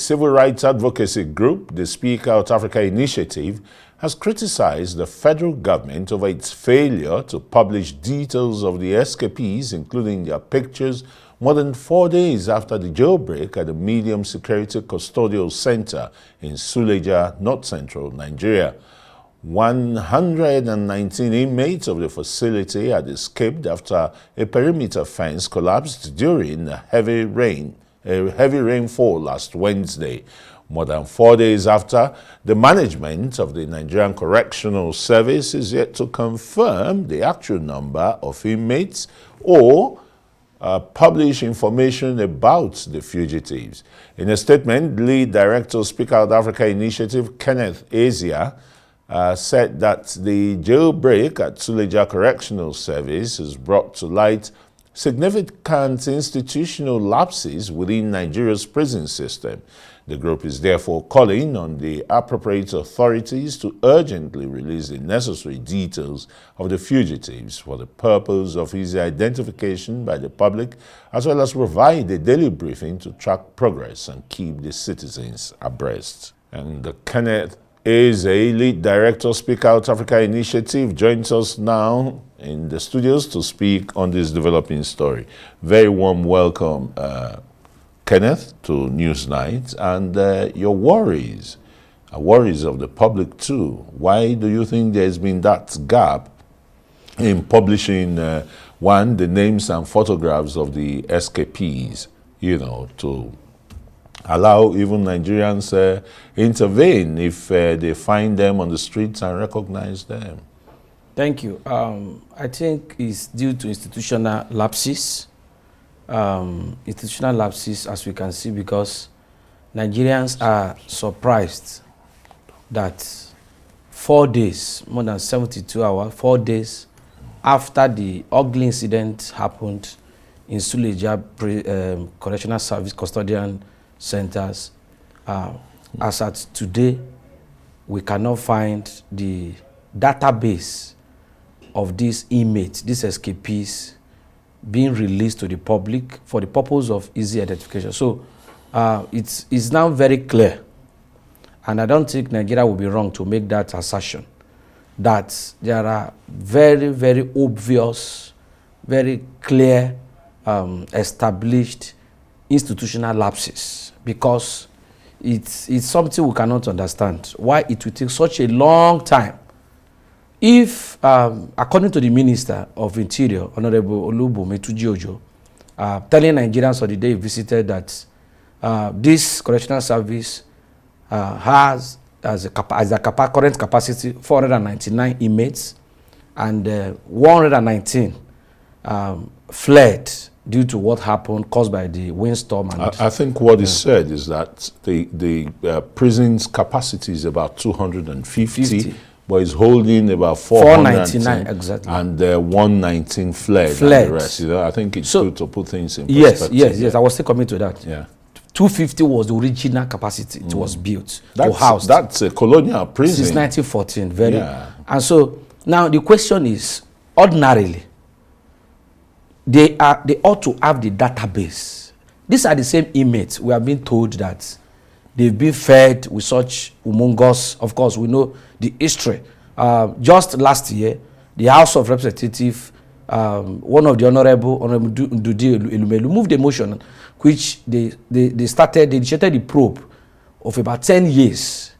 civil rights advocacy group, the Speak Out Africa Initiative, has criticized the federal government over its failure to publish details of the escapees, including their pictures, more than 4 days after the jailbreak at the Medium Security Custodial Center in Suleja, north-central Nigeria. 119 inmates of the facility had escaped after a perimeter fence collapsed during a heavy rainfall last Wednesday. More than 4 days after, the management of the Nigerian Correctional Service is yet to confirm the actual number of inmates or publish information about the fugitives. In a statement, lead director Speak Out Africa Initiative Kenneth Asia said that the jailbreak at Suleja Correctional Service has brought to light significant institutional lapses within Nigeria's prison system. The group is therefore calling on the appropriate authorities to urgently release the necessary details of the fugitives for the purpose of easy identification by the public, as well as provide a daily briefing to track progress and keep the citizens abreast. And Kenneth is a lead director, Speak Out Africa Initiative, joins us now in the studios to speak on this developing story. Very warm welcome, Kenneth, to Newsnight, and your worries of the public too. Why do you think there's been that gap in publishing, one, the names and photographs of the escapees, to allow even Nigerians intervene if they find them on the streets and recognize them? Thank you. I think it's due to institutional lapses. Institutional lapses, as we can see, because Nigerians are surprised that 4 days, more than 72 hours, 4 days after the ugly incident happened in Suleja Correctional Service Custodian Centers, as at today, we cannot find the database of these inmates, these escapees, being released to the public for the purpose of easy identification. So it's now very clear, and I don't think Nigeria will be wrong to make that assertion, that there are very, very obvious, very clear, established institutional lapses, because it's something we cannot understand, why it will take such a long time. If, according to the Minister of Interior, Honorable Olubume Tujiojo, telling Nigerians on the day he visited that this correctional service has as a current capacity 499 inmates, and 119 fled due to what happened caused by the windstorm. And I think what is said is that the prison's capacity is about 250. But it's holding about 499 exactly, and 119 fled. And the rest. I think it's good to put things in perspective. Yes. I was still coming to that. Yeah, 250 was the original capacity. It was built to house. That's a colonial prison since 1914. And so now the question is, ordinarily, they ought to have the database. These are the same inmates. We have been told that they've been fed with such humongous, of course, we know the history. Just last year, the House of Representatives, one of the Honorable Ndudi Elumelu, moved a motion which they initiated the probe of about 10 years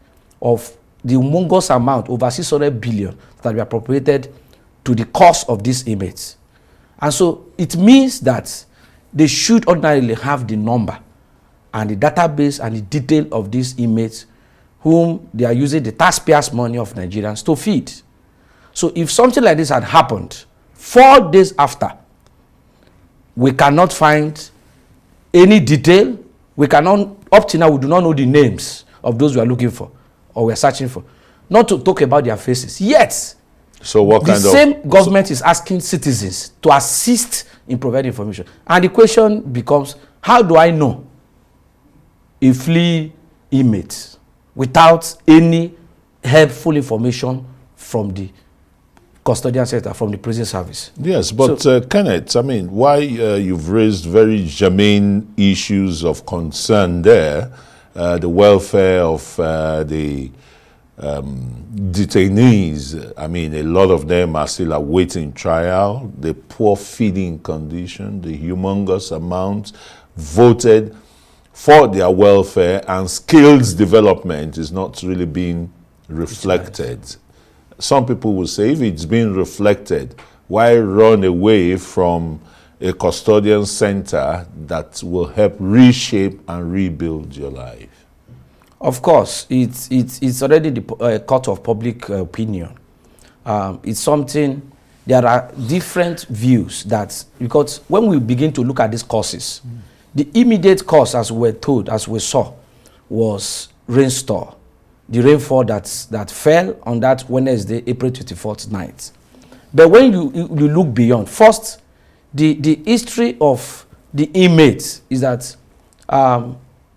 of the humongous amount, over 600 billion, that were appropriated to the cost of these inmates. And so it means that they should ordinarily have the number and the database and the detail of these inmates whom they are using the taxpayers' money of Nigerians to feed. So if something like this had happened 4 days after, we cannot find any detail. We cannot, up to now, we do not know the names of those we are looking for or we are searching for. Not to talk about their faces. Yet, so what the same government is asking citizens to assist in providing information. And the question becomes, how do I know a flea inmate without any helpful information from the custodian center, from the prison service? Yes, but Kenneth, I mean, why you've raised very germane issues of concern there. the welfare of the detainees. I mean, a lot of them are still awaiting trial. The poor feeding condition, the humongous amount voted for their welfare, and skills development is not really being reflected. Some people will say, if it's being reflected, why run away from a custodian center that will help reshape and rebuild your life? Of course, it's already the court of public opinion. It's something, there are different views that, because when we begin to look at these causes, the immediate cause, as we were told, as we saw, was rainstorm. The rainfall that fell on that Wednesday, April 24th night. But when you look beyond, first, the history of the inmates is that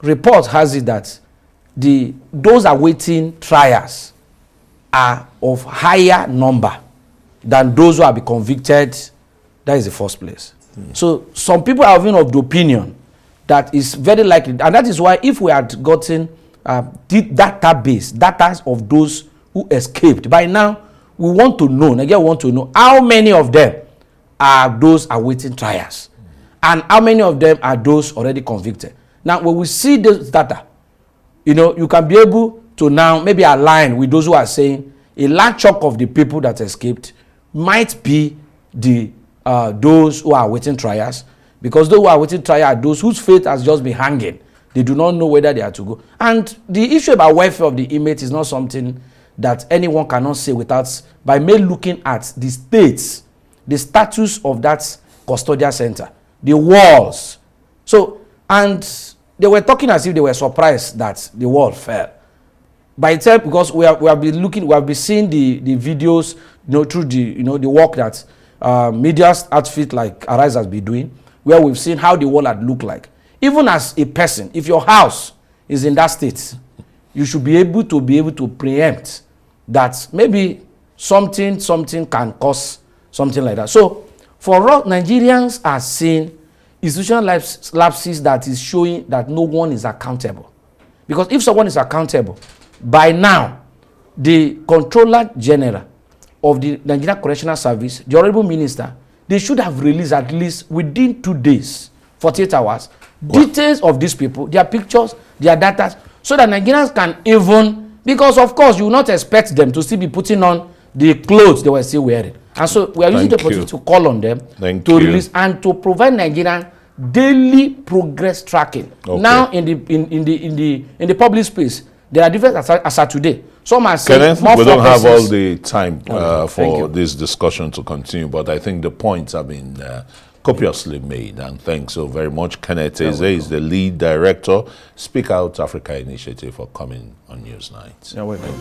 report has it that those awaiting trials are of higher number than those who have been convicted. That is the first place. So some people are even of the opinion that is very likely, and that is why if we had gotten the data of those who escaped, by now we want to know, Nigeria want to know how many of them are those awaiting trials and how many of them are those already convicted. Now when we see this data, you know, you can be able to now maybe align with those who are saying a large chunk of the people that escaped might be those who are awaiting trials, because those who are awaiting trial are those whose fate has just been hanging. They do not know whether they are to go. And the issue about welfare of the inmate is not something that anyone cannot say without, by merely looking at the states, the status of that custodial center, the walls. So, and they were talking as if they were surprised that the wall fell. By the time, because we have been seeing the videos, you know, through the work that media outfit like Arise has been doing, where we've seen how the wall had looked like. Even as a person, if your house is in that state, you should be able to preempt that maybe something can cause something like that. So for us, Nigerians are seeing institutional lapses that is showing that no one is accountable. Because if someone is accountable, by now, the Controller General of the Nigerian Correctional Service, the Honorable Minister, they should have released at least within 2 days, 48 hours, details of these people, their pictures, their data, so that Nigerians can even, because of course you will not expect them to still be putting on the clothes they were still wearing. And so we are using the opportunity to call on them to release and to provide Nigerian daily progress tracking. Okay. Now in the public space, there are different as of today. Some are saying we don't have all the time for this discussion to continue, but I think the points have been copiously made, and thanks so very much. Kenneth Eze is the lead director, Speak Out Africa Initiative, for coming on Newsnight. You're welcome.